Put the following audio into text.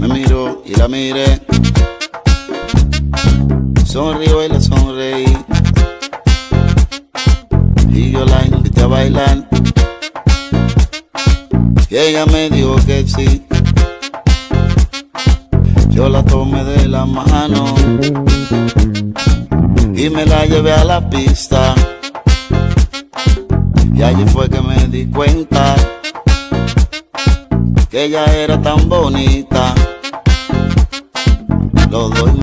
Me miró y la miré, sonrió y le sonreí, y yo la invité a bailar, y ella me dijo que sí. Yo la tomé de la mano y me la llevé a la pista, y allí fue que me di cuenta que ella era tan bonita. Los dos